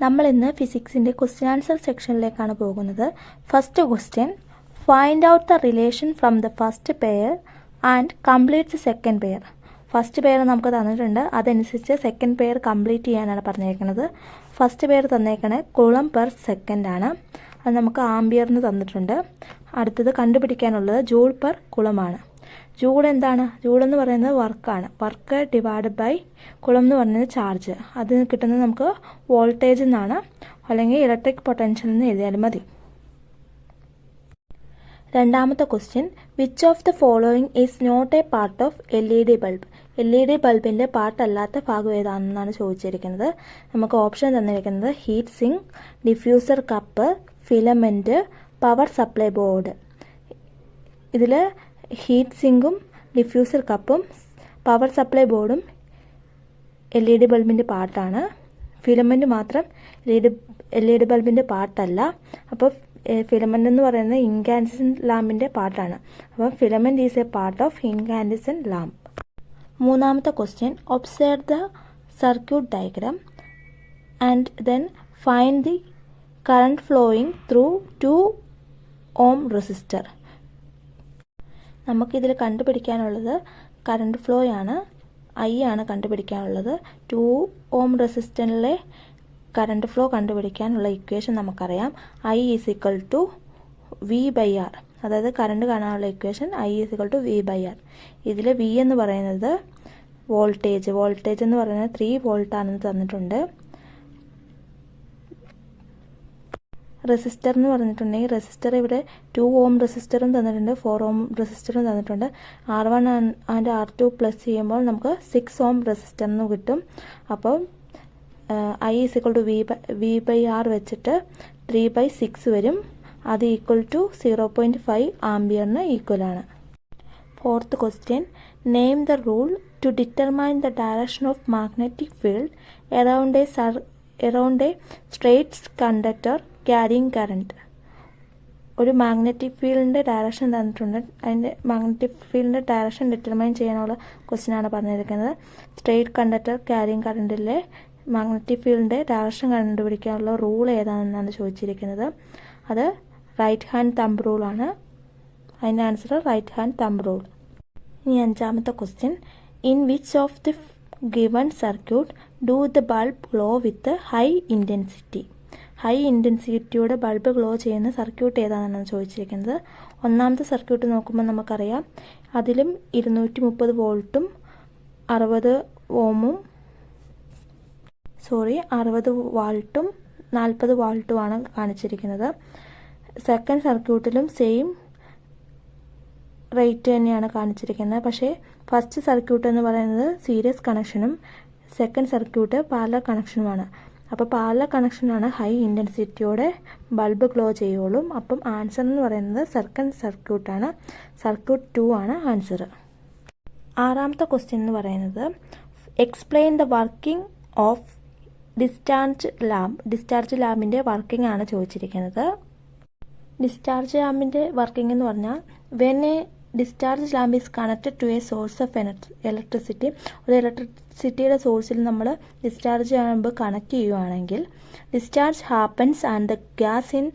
നമ്മൾ ഇന്ന് ഫിസിക്സിൻ്റെ question answer സെക്ഷനിലേക്കാണ് പോകുന്നത്. First question, find out the relation from the first pair and complete the second pair. First pair നമുക്ക് തന്നിട്ടുണ്ട്, അതനുസരിച്ച് second pair complete ചെയ്യാനാണ് പറഞ്ഞേക്കുന്നത്. ഫസ്റ്റ് പെയർ തന്നേക്കണേ കുളം പെർ സെക്കൻഡ് ആണ്, അത് നമുക്ക് ആംബിയറിന് തന്നിട്ടുണ്ട്. അടുത്തത് കണ്ടുപിടിക്കാനുള്ളത് ജൂൾ പെർ കുളമാണ്. ജൂൾ എന്താണ്? ജൂൾ എന്ന് പറയുന്നത് വർക്കാണ്. വർക്ക് ഡിവൈഡ് ബൈ കുളം എന്ന് പറയുന്നത് ചാർജ്. അത് കിട്ടുന്നത് നമുക്ക് വോൾട്ടേജ് എന്നാണ്, അല്ലെങ്കിൽ ഇലക്ട്രിക് പൊട്ടൻഷ്യൽ എന്ന് എഴുതിയാലും മതി. രണ്ടാമത്തെ question, which of the following is not a part of LED bulb. LED ബൾബിൻ്റെ പാർട്ടല്ലാത്ത ഭാഗം ഏതാണെന്നാണ് ചോദിച്ചിരിക്കുന്നത്. നമുക്ക് ഓപ്ഷൻ തന്നിരിക്കുന്നത് heat sink, diffuser cup, filament, power supply board. ഇതിൽ ഹീറ്റ് സിങ്കും ഡിഫ്യൂസർ കപ്പും പവർ സപ്ലൈ ബോർഡും LED ബൾബിൻ്റെ പാർട്ടാണ്. ഫിലമെൻറ്റ് മാത്രം LED ബൾബിൻ്റെ പാർട്ടല്ല. അപ്പോൾ ഫിലമെൻ്റ് എന്ന് പറയുന്നത് ഇൻകാൻഡസെൻ്റ് ലാമ്പിൻ്റെ പാർട്ടാണ്. അപ്പോൾ filament is a part of incandescent lamp. മൂന്നാമത്തെ question, observe the circuit diagram and then find the current flowing through 2 ohm resistor. നമുക്കിതിൽ കണ്ടുപിടിക്കാനുള്ളത് കറണ്ട് ഫ്ലോ ആണ്, I ആണ് കണ്ടുപിടിക്കാനുള്ളത്. 2 ohm റെസിസ്റ്ററിലെ കറണ്ട് ഫ്ലോ കണ്ടുപിടിക്കാനുള്ള ഇക്വേഷൻ നമുക്കറിയാം. I is equal to V/R. അതായത് കറണ്ട് കാണാനുള്ള equation I is equal to V/R. ഇതിൽ V എന്ന് പറയുന്നത് വോൾട്ടേജ് എന്ന് പറയുന്നത് 3 volt ആണെന്ന് തന്നിട്ടുണ്ട്. റെസിസ്റ്റർ എന്ന് പറഞ്ഞിട്ടുണ്ടെങ്കിൽ റെസിസ്റ്റർ ഇവിടെ 2 ohm റെസിസ്റ്ററും തന്നിട്ടുണ്ട്, 4 ohm റെസിസ്റ്ററും തന്നിട്ടുണ്ട്. R1 ആൻഡ് R2 പ്ലസ് ചെയ്യുമ്പോൾ നമുക്ക് 6 ohm റെസിസ്റ്റർ എന്ന് കിട്ടും. അപ്പോൾ I is equal to V/R വെച്ചിട്ട് 3/6 വരും. അത് ഈക്വൽ ടു 0.5 ആംബിയറിന് ഈക്വൽ ആണ്. Fourth question, name the rule to determine the direction of magnetic field around a straight conductor carrying current. ഒരു മാഗ്നറ്റിക് ഫീൽഡിൻ്റെ ഡയറക്ഷൻ തന്നിട്ടുണ്ട്. അതിൻ്റെ മാഗ്നറ്റിക് ഫീൽഡിൻ്റെ ഡയറക്ഷൻ ഡിറ്റർമൈൻ ചെയ്യാനുള്ള ക്വസ്റ്റ്യനാണ് പറഞ്ഞിരിക്കുന്നത്. സ്ട്രെയിറ്റ് കണ്ടക്ടർ ക്യാരിങ് കറണ്ടിലെ മാഗ്നറ്റിക് ഫീൽഡിൻ്റെ ഡയറക്ഷൻ കണ്ടുപിടിക്കാനുള്ള റൂൾ ഏതാണെന്നാണ് ചോദിച്ചിരിക്കുന്നത്. അത് റൈറ്റ് ഹാൻഡ് തമ്പ് റൂളാണ്. അതിൻ്റെ answer right hand thumb rule. ഇനി അഞ്ചാമത്തെ question, in which of the given circuit do the bulb glow with high intensity. High ഇൻറ്റൻസിറ്റിയോടെ ബൾബ് ഗ്ലോ ചെയ്യുന്ന സർക്യൂട്ട് ഏതാണെന്നാണ് ചോദിച്ചിരിക്കുന്നത്. ഒന്നാമത്തെ സർക്യൂട്ട് നോക്കുമ്പോൾ നമുക്കറിയാം, അതിലും 230 വോൾട്ടും 60 വാൾട്ടും 40 വാൾട്ടുമാണ് കാണിച്ചിരിക്കുന്നത്. സെക്കൻഡ് സർക്യൂട്ടിലും സെയിം റേറ്റ് തന്നെയാണ് കാണിച്ചിരിക്കുന്നത്. പക്ഷേ ഫസ്റ്റ് സർക്യൂട്ട് എന്ന് പറയുന്നത് സീരീസ് കണക്ഷനും സെക്കൻഡ് സർക്യൂട്ട് പാരലൽ കണക്ഷനുമാണ്. അപ്പോൾ പാരലൽ കണക്ഷനാണ് ഹൈ ഇൻറ്റൻസിറ്റിയോടെ ബൾബ് ഗ്ലോ ചെയ്യുള്ളൂ. അപ്പം ആൻസർ എന്ന് പറയുന്നത് സെക്കൻഡ് സർക്യൂട്ടാണ്. സർക്യൂട്ട് 2 ആണ് ആൻസർ. ആറാമത്തെ ക്വസ്റ്റ്യൻ എന്ന് പറയുന്നത്, explain the working of discharge lamp. Discharge ലാമ്പിൻ്റെ വർക്കിംഗ് ആണ് ചോദിച്ചിരിക്കുന്നത്. ഡിസ്ചാർജ് ലാമ്പിൻ്റെ വർക്കിംഗ് എന്ന് പറഞ്ഞാൽ, when a discharge lamp is connected to a source of electricity. ഒരു ഇലക്ട്രിസിറ്റിയുടെ സോഴ്സിൽ നമ്മൾ ഡിസ്ചാർജ് ലാമ്പ് കണക്ട് ചെയ്യുകയാണെങ്കിൽ, discharge happens and the gas in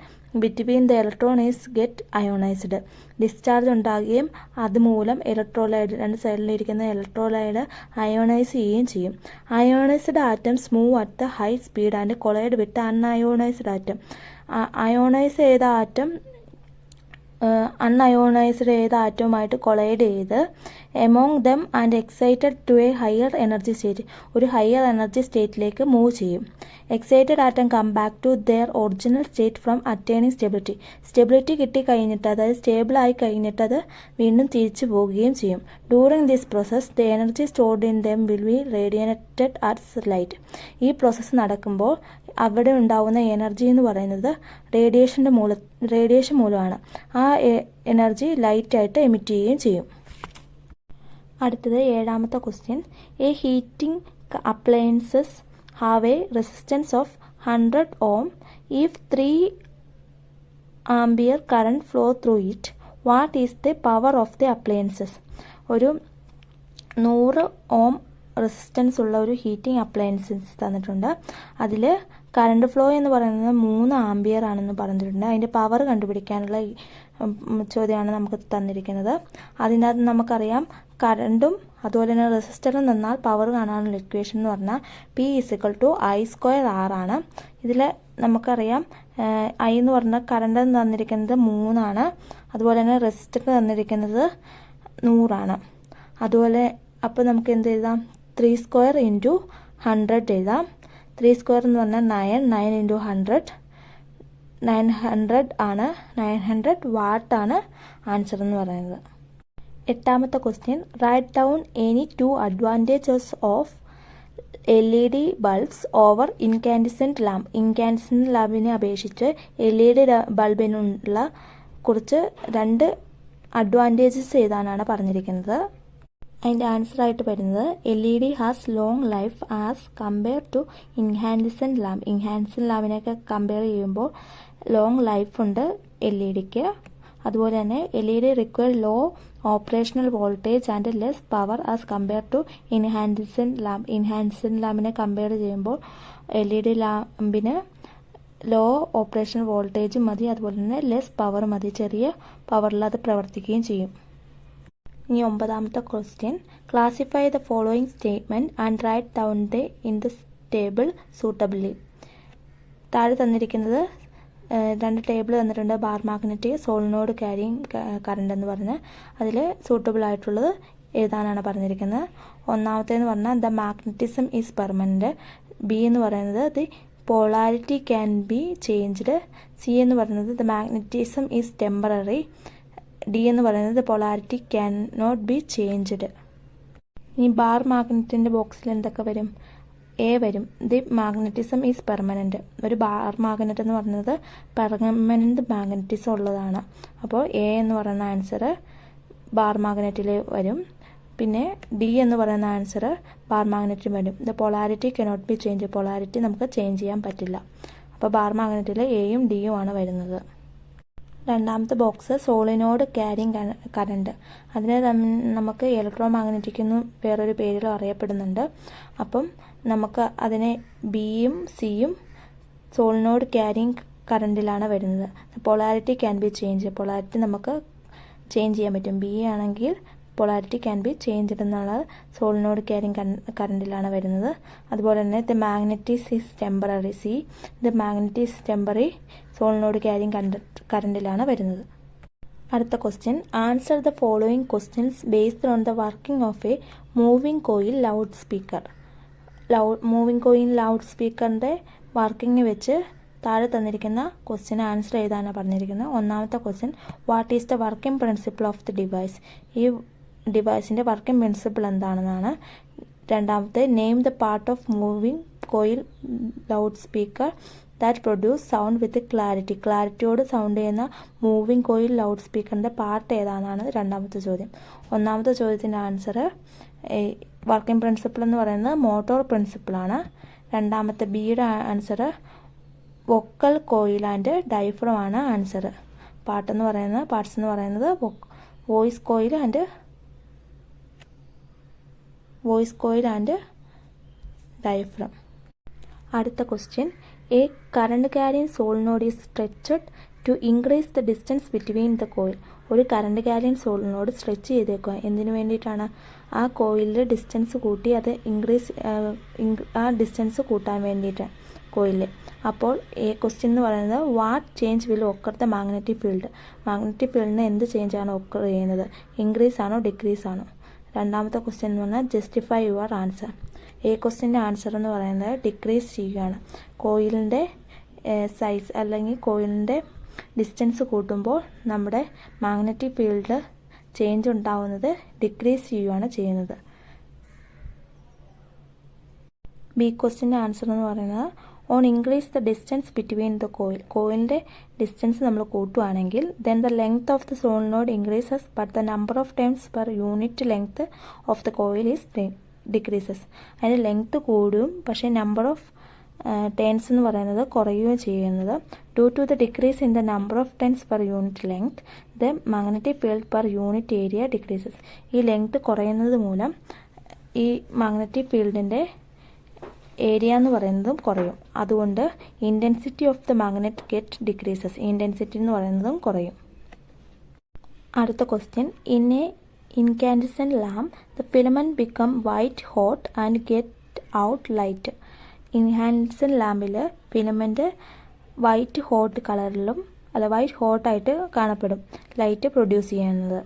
between the electron is get ionised. Discharge ഉണ്ടാകുകയും അതുമൂലം ഇലക്ട്രോലൈഡ്, രണ്ട് സൈഡിലിരിക്കുന്ന ഇലക്ട്രോലൈഡ് അയോണൈസ് ചെയ്യുകയും ചെയ്യും. Ionised atoms move at the high speed and collide with unionised atom. Ionise ചെയ്ത atom unionised ചെയ്ത ആറ്റവുമായിട്ട് collide ചെയ്ത് among them and excited to a higher energy state, ഒരു ഹയർ എനർജി സ്റ്റേറ്റിലേക്ക് മൂവ് ചെയ്യും. Excited atom come back to their original state from attaining stability. Stability കിട്ടിക്കഴിഞ്ഞിട്ട്, അതായത് സ്റ്റേബിളായി കഴിഞ്ഞിട്ട് അത് വീണ്ടും തിരിച്ചു പോവുകയും ചെയ്യും. During this process the energy stored in them will be radiated as light. ഈ പ്രോസസ്സ് നടക്കുമ്പോൾ അവിടെ ഉണ്ടാവുന്ന എനർജി എന്ന് പറയുന്നത് റേഡിയേഷൻ മൂലമാണ്. ആ എനർജി ലൈറ്റായിട്ട് എമിറ്റ് ചെയ്യുകയും ചെയ്യും. അടുത്തത് ഏഴാമത്തെ question, A heating appliances have A resistance of 100 ohm if 3 ampere current flow through it. What is the power of the appliances? ഒരു 100 ohm റെസിസ്റ്റൻസ് ഉള്ള ഒരു ഹീറ്റിംഗ് അപ്ലയൻസസ് തന്നിട്ടുണ്ട്. അതിൽ കറണ്ട് ഫ്ലോ എന്ന് പറയുന്നത് 3 ആംപിയർ ആണെന്ന് പറഞ്ഞിട്ടുണ്ട്. അതിൻ്റെ പവർ കണ്ടുപിടിക്കാനുള്ള ചോദ്യമാണ് നമുക്ക് തന്നിരിക്കുന്നത്. അതിനകത്ത് നമുക്കറിയാം കറണ്ടും അതുപോലെ തന്നെ റെസിസ്റ്ററും തന്നാൽ പവർ കാണാനുള്ള ഇക്വേഷൻ എന്ന് പറഞ്ഞാൽ P=I²R ആണ്. ഇതിൽ നമുക്കറിയാം I എന്ന് പറഞ്ഞാൽ കറണ്ട് തന്നിരിക്കുന്നത് 3 ആണ്. അതുപോലെ തന്നെ റെസിസ്റ്റർ തന്നിരിക്കുന്നത് 100 ആണ്. അതുപോലെ അപ്പോൾ നമുക്ക് എന്ത് എഴുതാം? 3² × 100 എഴുതാം. 3² എന്ന് പറഞ്ഞാൽ 9 × 100 900 ആണ്. 900 വാട്ട് ആണ് ആൻസർ എന്ന് പറയുന്നത്. 8ാമത്തെ question, write down any 2 advantages of LED bulbs over incandescent lamp. Incandescent ലാമ്പിനെ അപേക്ഷിച്ച് LED ബൾബിനുള്ള കുറച്ച് 2 അഡ്വാൻറ്റേജസ് ഏതാണെന്നാണ് പറഞ്ഞിരിക്കുന്നത്. അതിൻ്റെ ആൻസറായിട്ട് വരുന്നത് LED has long life as compare to incandescent lamp. Incandescent ലാമ്പിനെയൊക്കെ കമ്പയർ ചെയ്യുമ്പോൾ ലോങ് ലൈഫ് ഉണ്ട് LEDക്ക്. അതുപോലെ തന്നെ LED require low operational voltage and less power as compare to incandescent lamp. Incandescent ലാമ്പിനെ കമ്പയർ ചെയ്യുമ്പോൾ LED ലാമ്പിന് ലോ ഓപ്പറേഷണൽ വോൾട്ടേജ് മതി, അതുപോലെ തന്നെ ലെസ് പവർ മതി, ചെറിയ പവറിൽ അത് പ്രവർത്തിക്കുകയും ചെയ്യും. ഇനി 9ാമത്തെ question, classify the following statement and write down in the table suitably. താഴെ തന്നിരിക്കുന്നത് 2 ടേബിൾ തന്നിട്ടുണ്ട്. Bar magnet, solenoid carrying current എന്ന് പറഞ്ഞ് അതിൽ സൂട്ടബിൾ ആയിട്ടുള്ളത് എഴുതാനാണ് പറഞ്ഞിരിക്കുന്നത്. 1ാമത്തേന്ന് പറഞ്ഞാൽ the magnetism is permanent. B എന്ന് പറയുന്നത് the polarity can be changed. C എന്ന് പറയുന്നത് the magnetism is temporary. D എന്ന് പറയുന്നത് the polarity can not be changed. ഇനി ബാർ മാഗ്നറ്റിൻ്റെ ബോക്സിൽ എന്തൊക്കെ വരും? എ വരും. The magnetism is permanent. ഒരു ബാർ മാഗ്നറ്റ് എന്ന് പറയുന്നത് പെർമനൻറ്റ് മാഗ്നറ്റിസം ഉള്ളതാണ്. അപ്പോൾ എ എന്ന് പറയുന്ന ആൻസർ ബാർ മാഗ്നറ്റിൽ വരും. പിന്നെ ഡി എന്ന് പറയുന്ന ആൻസർ ബാർ മാഗ്നറ്റിൽ വരും. The polarity cannot be change. Polarity നമുക്ക് ചേഞ്ച് ചെയ്യാൻ പറ്റില്ല. അപ്പോൾ ബാർ മാഗ്നറ്റിൽ എയും ഡിയും ആണ് വരുന്നത്. 2ാമത്തെ ബോക്സ് സോളിനോയിഡ് ക്യാരിങ് കറണ്ട്. അതിനെ നമുക്ക് ഇലക്ട്രോ മാഗ്നറ്റിക് എന്നും വേറൊരു പേരിൽ അറിയപ്പെടുന്നുണ്ട്. അപ്പം നമുക്ക് അതിനെ ബിയും സിയും സോളിനോയിഡ് ക്യാരിങ് കറണ്ടിലാണ് വരുന്നത്. Polarity can be change. Polarity നമുക്ക് ചേഞ്ച് ചെയ്യാൻ പറ്റും. ബി ആണെങ്കിൽ polarity can be changed എന്നുള്ള സോളിനോയിഡ് ക്യാരിങ് കറണ്ടിലാണ് വരുന്നത്. അതുപോലെ തന്നെ the magnetism is temporary. C the magnetism temporary solenoid carrying കറണ്ടിലാണ് വരുന്നത്. അടുത്ത question, answer the following questions based on the working of a moving coil loud speaker. Moving coil loud സ്പീക്കറിൻ്റെ working വെച്ച് താഴെ തന്നിരിക്കുന്ന ക്വസ്റ്റ്യന് ആൻസർ എഴുതാനാണ് പറഞ്ഞിരിക്കുന്നത്. ഒന്നാമത്തെ question, what is the working principle of the device. ഈ ഡിവൈസിൻ്റെ വർക്കിംഗ് പ്രിൻസിപ്പിൾ എന്താണെന്നാണ്. രണ്ടാമത്തെ, name the part of moving coil loud speaker that produce sound with clarity. ക്ലാരിറ്റിയോട് സൗണ്ട് ചെയ്യുന്ന മൂവിംഗ് കോയിൽ ലൗഡ് സ്പീക്കറിൻ്റെ പാർട്ട് ഏതാണെന്നാണ് രണ്ടാമത്തെ ചോദ്യം. ഒന്നാമത്തെ ചോദ്യത്തിൻ്റെ ആൻസർ വർക്കിംഗ് പ്രിൻസിപ്പിൾ എന്ന് പറയുന്നത് മോട്ടോർ പ്രിൻസിപ്പിളാണ്. രണ്ടാമത്തെ ബിയുടെ answer vocal coil and diaphragm ആണ് ആൻസർ. പാർട്സ് എന്ന് പറയുന്നത് വോയിസ് കോയിൽ ആൻഡ് ഡയഫ്രം. അടുത്ത question, a current carrying solenoid is stretched to increase the distance between the coil. ഒരു കറണ്ട് ക്യാരിയിങ് സോളിനോഡ് സ്ട്രെച്ച് ചെയ്തേക്കുക. എന്തിനു വേണ്ടിയിട്ടാണ്? ആ കോയിലിൽ ഡിസ്റ്റൻസ് കൂട്ടി അത് ആ ഡിസ്റ്റൻസ് കൂട്ടാൻ വേണ്ടിയിട്ട് കോയിലിൽ. അപ്പോൾ ക്വസ്റ്റ്യൻ എന്ന് പറയുന്നത്, what change will occur the magnetic field. Magnetic ഫീൽഡിന് എന്ത് ചേഞ്ച് ആണ് ഒക്കർ ചെയ്യുന്നത്? ഇൻക്രീസ് ആണോ ഡിക്രീസ് ആണോ? രണ്ടാമത്തെ ക്വസ്റ്റ്യൻ എന്ന് പറഞ്ഞാൽ ജസ്റ്റിഫൈ യുവർ ആൻസർ. ക്വസ്റ്റ്യൻ്റെ ആൻസർ എന്ന് പറയുന്നത് ഡിക്രീസ് ചെയ്യുകയാണ്. കോയിലിൻ്റെ സൈസ് അല്ലെങ്കിൽ കോയിലിൻ്റെ ഡിസ്റ്റൻസ് കൂട്ടുമ്പോൾ നമ്മുടെ മാഗ്നറ്റിക് ഫീൽഡ് ചേഞ്ച് ഉണ്ടാവുന്നത് ഡിക്രീസ് ചെയ്യുകയാണ് ചെയ്യുന്നത്. ബി ക്വസ്റ്റ്യൻ്റെ ആൻസർ എന്ന് പറയുന്നത്, on increase the distance between the coil. കോയിലിൻ്റെ ഡിസ്റ്റൻസ് നമ്മൾ കൂട്ടുകയാണെങ്കിൽ then the length of the solenoid increases but the number of times per unit length of the coil is decreases. അതിൻ്റെ length കൂടും, പക്ഷേ number of turns എന്ന് പറയുന്നത് കുറയുകയും ചെയ്യുന്നത്. Due to the decrease in the number of turns per unit length the magnetic field per unit area decreases. ഈ length കുറയുന്നത് മൂലം ഈ മാഗ്നറ്റിക് ഫീൽഡിൻ്റെ ഏരിയ എന്ന് പറയുന്നതും കുറയും. അതുകൊണ്ട് intensity of the magnet get decreases. Intensity എന്ന് പറയുന്നതും കുറയും. അടുത്ത question, in a incandescent lamp the filament become white hot and get out light. Incandescent ലാമ്പിൽ ഫിലമെന്റ് വൈറ്റ് ഹോട്ട് കളറിലും വൈറ്റ് ഹോട്ടായിട്ട് കാണപ്പെടും, ലൈറ്റ് പ്രൊഡ്യൂസ് ചെയ്യുന്നത്.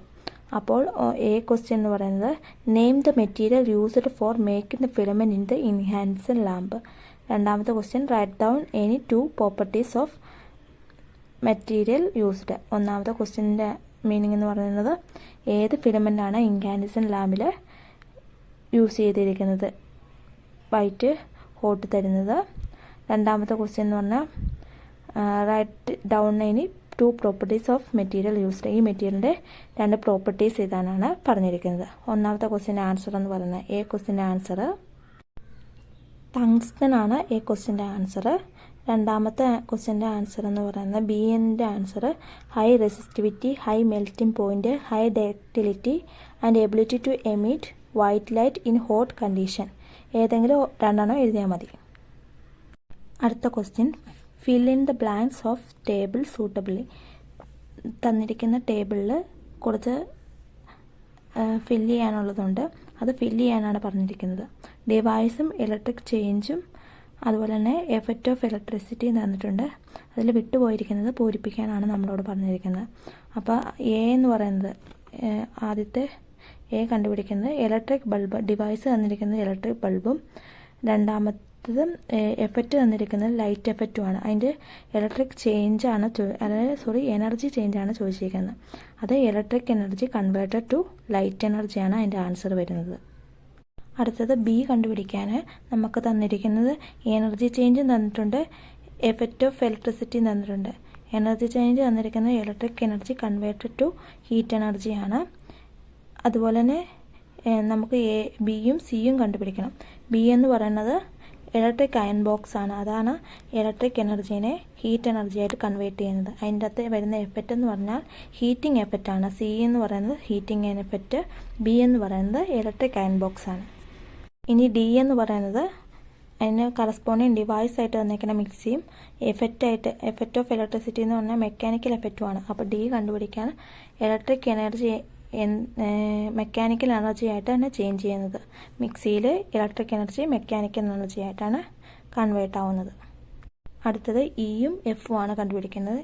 അപ്പോൾ എ ക്വസ്റ്റ്യൻ എന്ന് പറയുന്നത് name the material used for making the filament in the ഇൻഹാൻസൻ lamp. രണ്ടാമത്തെ question write down any 2 properties of material used. ഒന്നാമത്തെ ക്വസ്റ്റ്യൻ്റെ മീനിങ് എന്ന് പറയുന്നത് ഏത് ഫിലമെൻ്റാണ് ഇൻകാൻഡസൻ ലാമ്പിൽ യൂസ് ചെയ്തിരിക്കുന്നത്, വൈറ്റ് ഹോട്ട് തരുന്നത്. രണ്ടാമത്തെ ക്വസ്റ്റ്യൻ എന്ന് പറഞ്ഞാൽ write down any 2 properties of material used. ഈ മെറ്റീരിയലിൻ്റെ 2 പ്രോപ്പർട്ടീസ് ഇതാണെന്നാണ് പറഞ്ഞിരിക്കുന്നത്. ഒന്നാമത്തെ ക്വസ്റ്റ്യൻ്റെ ആൻസർ എന്ന് പറയുന്നത് എ ക്വസ്റ്റ്യൻ്റെ ആൻസർ ടങ്സ്റ്റൺ ആണ്. എ ക്വസ്റ്റ്യൻ്റെ ആൻസർ. രണ്ടാമത്തെ ക്വസ്റ്റ്യൻ്റെ ആൻസർ എന്ന് പറയുന്നത് ബി എൻ്റെ answer high resistivity, high melting point, high ductility and ability to emit white light in hot condition. ഏതെങ്കിലും 2 എഴുതിയാൽ മതി. അടുത്ത question fill in the blanks of table suitably. തന്നിരിക്കുന്ന ടേബിളിൽ കുറച്ച് ഫില്ല് ചെയ്യാനുള്ളതുണ്ട്, അത് ഫില്ല് ചെയ്യാനാണ് പറഞ്ഞിരിക്കുന്നത്. ഡിവൈസും ഇലക്ട്രിക് ചേഞ്ചും അതുപോലെ തന്നെ എഫക്റ്റ് ഓഫ് ഇലക്ട്രിസിറ്റി തന്നിട്ടുണ്ട്. അതിൽ വിട്ടുപോയിരിക്കുന്നത് പൂരിപ്പിക്കാനാണ് നമ്മളോട് പറഞ്ഞിരിക്കുന്നത്. അപ്പോൾ എ എന്ന് പറയുന്നത് ആദ്യത്തെ എ കണ്ടുപിടിക്കുന്നത് ഇലക്ട്രിക് ബൾബ്. ഡിവൈസ് തന്നിരിക്കുന്നത് ഇലക്ട്രിക് ബൾബും, രണ്ടാമത്തേത് എഫക്റ്റ് തന്നിരിക്കുന്നത് ലൈറ്റ് എഫക്റ്റുമാണ്. അതിൻ്റെ ഇലക്ട്രിക് ചേഞ്ചാണ് എനർജി ചേഞ്ചാണ് ചോദിച്ചിരിക്കുന്നത്. അത് electric energy converted to light എനർജിയാണ് അതിൻ്റെ ആൻസർ വരുന്നത്. അടുത്തത് ബി കണ്ടുപിടിക്കാൻ നമുക്ക് തന്നിരിക്കുന്നത് എനർജി ചേഞ്ചും തന്നിട്ടുണ്ട്, എഫക്റ്റ് ഓഫ് ഇലക്ട്രിസിറ്റിയും തന്നിട്ടുണ്ട്. എനർജി ചേഞ്ച് തന്നിരിക്കുന്നത് electric energy converted to heat എനർജിയാണ്. അതുപോലെ തന്നെ നമുക്ക് ബിയും സിയും കണ്ടുപിടിക്കണം. ബി എന്ന് പറയുന്നത് ഇലക്ട്രിക് അയൺ ബോക്സ് ആണ്. അതാണ് ഇലക്ട്രിക് എനർജീനെ ഹീറ്റ് എനർജിയായിട്ട് കൺവേർട്ട് ചെയ്യുന്നത്. അതിൻ്റെ അകത്ത് വരുന്ന എഫക്റ്റ് എന്ന് പറഞ്ഞാൽ ഹീറ്റിംഗ് എഫക്റ്റ് ആണ്. സി എന്ന് പറയുന്നത് ഹീറ്റിംഗ് എഫക്റ്റ്, ബി എന്ന് പറയുന്നത് ഇലക്ട്രിക് അയൺ ബോക്സ് ആണ്. ഇനി ഡി എന്ന് പറയുന്നത് അതിന് കറസ്പോണ്ടിങ് ഡിവൈസ് ആയിട്ട് തന്നിരിക്കുന്ന മിക്സിയും എഫക്റ്റ് ഓഫ് ഇലക്ട്രിസിറ്റി എന്ന് പറഞ്ഞാൽ മെക്കാനിക്കൽ എഫക്റ്റുമാണ്. അപ്പോൾ ഡി കണ്ടുപിടിക്കാൻ ഇലക്ട്രിക് എനർജി മെക്കാനിക്കൽ എനർജി ആയിട്ടാണ് ചേഞ്ച് ചെയ്യുന്നത്. മിക്സിയിൽ ഇലക്ട്രിക് എനർജി മെക്കാനിക്കൽ എനർജി ആയിട്ടാണ് കൺവേർട്ട് ആവുന്നത്. അടുത്തത് ഇയും എഫും ആണ് കണ്ടുപിടിക്കുന്നത്.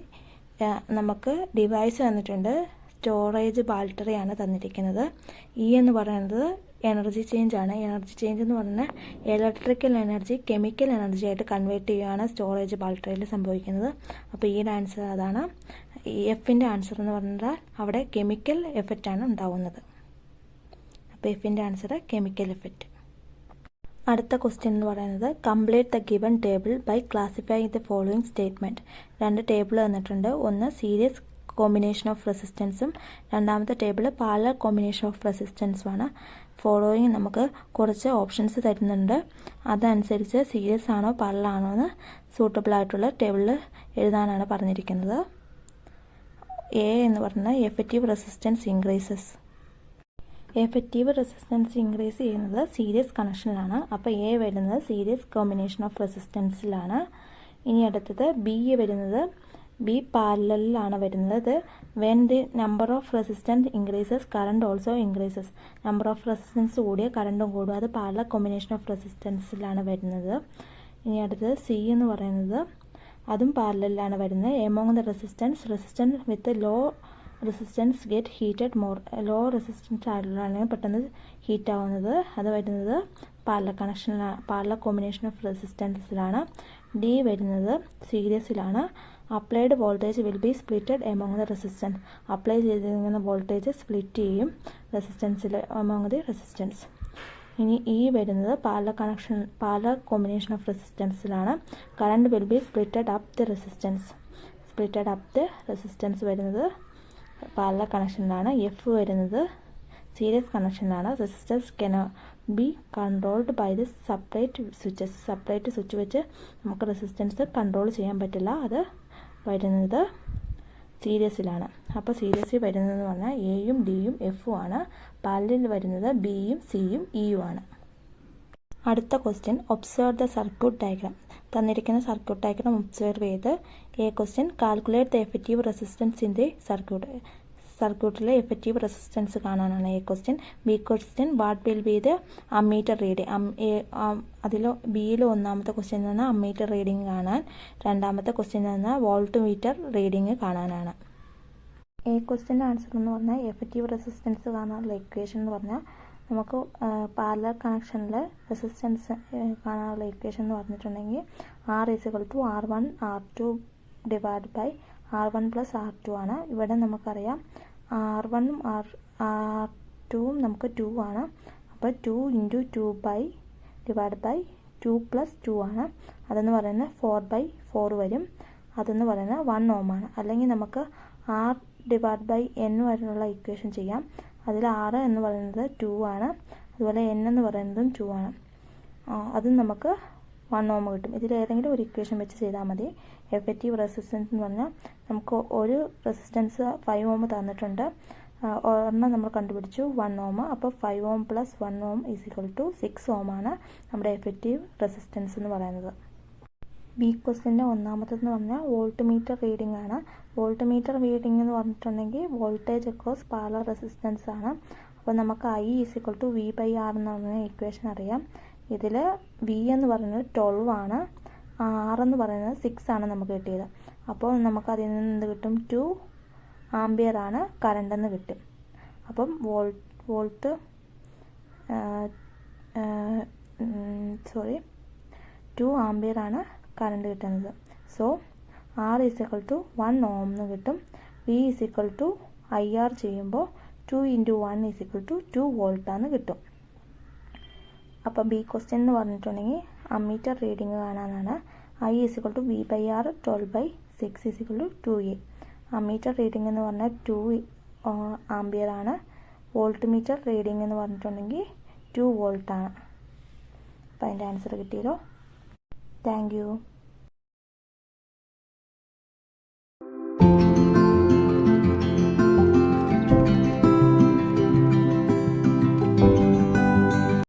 നമുക്ക് ഡിവൈസ് തന്നിട്ടുണ്ട്, സ്റ്റോറേജ് ബാറ്ററി ആണ് തന്നിരിക്കുന്നത്. ഇ എന്ന് പറയുന്നത് എനർജി ചേഞ്ച് ആണ്. എനർജി ചേഞ്ച് എന്ന് പറഞ്ഞാൽ ഇലക്ട്രിക്കൽ എനർജി കെമിക്കൽ എനർജി ആയിട്ട് കൺവേർട്ട് ചെയ്യുകയാണ് സ്റ്റോറേജ് ബാറ്ററിയിൽ സംഭവിക്കുന്നത്. അപ്പോൾ ഈയുടെ ആൻസർ അതാണ്. എഫിൻ്റെ ആൻസർ എന്ന് പറഞ്ഞാൽ അവിടെ കെമിക്കൽ എഫക്റ്റാണ് ഉണ്ടാവുന്നത്. അപ്പോൾ എഫിൻ്റെ ആൻസർ കെമിക്കൽ എഫക്റ്റ്. അടുത്ത ക്വസ്റ്റ്യൻ എന്ന് പറയുന്നത് complete the given table by classifying the following statement. 2 table തന്നിട്ടുണ്ട്. ഒന്ന് സീരീസ് കോമ്പിനേഷൻ ഓഫ് റെസിസ്റ്റൻസും രണ്ടാമത്തെ ടേബിൾ പാരലൽ കോമ്പിനേഷൻ ഓഫ് റെസിസ്റ്റൻസുമാണ്. ഫോളോയിങ് നമുക്ക് കുറച്ച് ഓപ്ഷൻസ് തരുന്നുണ്ട്. അതനുസരിച്ച് സീരീസ് ആണോ പാരലൽ ആണോ എന്ന് സൂട്ടബിൾ ആയിട്ടുള്ള ടേബിളിൽ എഴുതാനാണ് പറഞ്ഞിരിക്കുന്നത്. എ എന്ന് പറഞ്ഞാൽ effective resistance increases. Effective resistance increase ചെയ്യുന്നത് സീരീസ് കണക്ഷനിലാണ്. അപ്പോൾ എ വരുന്നത് സീരീസ് കോമ്പിനേഷൻ ഓഫ് റെസിസ്റ്റൻസിലാണ്. ഇനി അടുത്തത് ബി വരുന്നത് ബി പാരലലിലാണ് വരുന്നത്. When the number of resistance increases current also increases. Number of resistance കൂടിയ കറണ്ടും കൂടും. അത് പാരലൽ കോമ്പിനേഷൻ ഓഫ് റെസിസ്റ്റൻസിലാണ് വരുന്നത്. ഇനി അടുത്തത് സി എന്ന് പറയുന്നത് അതും പാരലലിലാണ് വരുന്നത്. Among the resistance with low resistance get heated more. Low resistance ആയിട്ടുള്ളതാണ് പെട്ടെന്ന് ഹീറ്റ് ആവുന്നത്. അത് വരുന്നത് പാരലൽ കോമ്പിനേഷൻ ഓഫ് റെസിസ്റ്റൻസിലാണ്. ഡി വരുന്നത് സീരീസിലാണ്. Applied voltage will be splitted among the resistance. Apply ചെയ്തിരിക്കുന്ന വോൾട്ടേജ് സ്പ്ലിറ്റ് ചെയ്യും റെസിസ്റ്റൻസിൽ എമോങ് ദി റെസിസ്റ്റൻസ്. ഇനി ഇ വരുന്നത് പാരലൽ കോമ്പിനേഷൻ ഓഫ് റെസിസ്റ്റൻസിലാണ്. Current will be splitted up the resistance വരുന്നത് പാരലൽ കണക്ഷനിലാണ്. എഫ് വരുന്നത് സീരീസ് കണക്ഷനിലാണ്. Resistance cannot be controlled by the separate switches. Separate switch വെച്ച് നമുക്ക് റെസിസ്റ്റൻസ് കൺട്രോൾ ചെയ്യാൻ പറ്റില്ല. അത് വരുന്നത് സീരീസിലാണ്. അപ്പോൾ സീരീസിൽ വരുന്നതെന്ന് പറഞ്ഞാൽ എയും ഡിയും എഫും ആണ്. പാരലലിൽ വരുന്നത് ബിയും സിയും ഇയും ആണ്. അടുത്ത question observe the circuit diagram. തന്നിരിക്കുന്ന സർക്യൂട്ട് ഡയഗ്രാം ഒബ്സർവ് ചെയ്ത് A question calculate the effective resistance in the സർക്യൂട്ടിലെ എഫക്റ്റീവ് റെസിസ്റ്റൻസ് കാണാനാണ് A question. B question what will be the ammeter reading. അതിൽ ബിയിൽ ഒന്നാമത്തെ ക്വസ്റ്റ്യൻ നിന്ന് അമ്മീറ്റർ റീഡിംഗ് കാണാൻ, രണ്ടാമത്തെ ക്വസ്റ്റ്യൻ നിന്ന് വോൾട്ട് മീറ്റർ റീഡിംഗ് കാണാനാണ്. എ ക്വസ്റ്റ്യൻ്റെ ആൻസർ എന്ന് പറഞ്ഞാൽ എഫക്റ്റീവ് റെസിസ്റ്റൻസ് കാണാനുള്ള ഇക്വേഷൻ എന്ന് പറഞ്ഞാൽ നമുക്ക് പാരലൽ കണക്ഷനിൽ റെസിസ്റ്റൻസ് കാണാനുള്ള ഇക്വേഷൻ എന്ന് പറഞ്ഞിട്ടുണ്ടെങ്കിൽ R=R1 R2 divide by R1 + R2 ആണ്. ഇവിടെ നമുക്കറിയാം R1ഉം R2ഉം നമുക്ക് 2 ആണ്. അപ്പോൾ 2 × 2 ഡിവൈഡ് ബൈ 2 + 2 ആണ്. അതെന്ന് പറയുന്നത് 4/4 വരും. അതെന്ന് പറയുന്നത് 1 ഓം ആണ്. അല്ലെങ്കിൽ നമുക്ക് R/N വരെയുള്ള ഇക്വേഷൻ ചെയ്യാം. അതിൽ R എന്ന് പറയുന്നത് 2 ആണ്, അതുപോലെ N എന്ന് പറയുന്നതും 2 ആണ്. അതും നമുക്ക് 1 ഓം കിട്ടും. ഇതിലേതെങ്കിലും ഒരു ഇക്വേഷൻ വെച്ച് ചെയ്താൽ മതി. എഫക്റ്റീവ് റെസിസ്റ്റൻസ് എന്ന് പറഞ്ഞാൽ നമുക്ക് ഒരു റെസിസ്റ്റൻസ് 5 ഓം തന്നിട്ടുണ്ട്, ഒരെണ്ണം നമ്മൾ കണ്ടുപിടിച്ചു 1 ഓം. അപ്പോൾ 5 ഓം + 1 ഓം = 6 ഓം ആണ് നമ്മുടെ എഫക്റ്റീവ് റെസിസ്റ്റൻസ് എന്ന് പറയുന്നത്. ബി ക്വസ്റ്റ്യൻ്റെ ഒന്നാമത്തെന്ന് പറഞ്ഞാൽ വോൾട്ട് മീറ്റർ റീഡിംഗ് ആണ്. വോൾട്ട് മീറ്റർ റീഡിംഗ് എന്ന് പറഞ്ഞിട്ടുണ്ടെങ്കിൽ വോൾട്ടേജ് അക്രോസ് പാരലൽ റെസിസ്റ്റൻസ് ആണ്. അപ്പോൾ നമുക്ക് I = V/R എന്ന് പറഞ്ഞ ഇക്വേഷൻ അറിയാം. ഇതിൽ V എന്ന് പറയുന്നത് 12 ആണ്, R എന്ന് പറയുന്നത് 6 ആണ് നമുക്ക് കിട്ടിയത്. അപ്പോൾ നമുക്ക് അതിൽ നിന്ന് എന്ത് കിട്ടും? 2 ആംപിയർ ആണ് കറണ്ട് എന്ന് കിട്ടും. അപ്പം വോൾട്ട് 2 ആംപിയർ ആണ് കറണ്ട് കിട്ടുന്നത്. സോ R = 1 ഓം എന്ന് കിട്ടും. V = IR ചെയ്യുമ്പോൾ 2 × 1 = 2 വോൾട്ടാന്ന് കിട്ടും. അപ്പോൾ ബി ക്വസ്റ്റ്യൻ എന്ന് പറഞ്ഞിട്ടുണ്ടെങ്കിൽ അമ്മീറ്റർ റീഡിംഗ് കാണാനാണ്. I = V/R 12/6 = 2A. Ammeter reading എന്ന് പറഞ്ഞാൽ 2 ആംപിയർ ആണ്. വോൾട്ട് മീറ്റർ റീഡിംഗ് എന്ന് പറഞ്ഞിട്ടുണ്ടെങ്കിൽ 2 വോൾട്ടാണ്. അപ്പോൾ അതിൻ്റെ ആൻസർ കിട്ടിയല്ലോ. Thank you.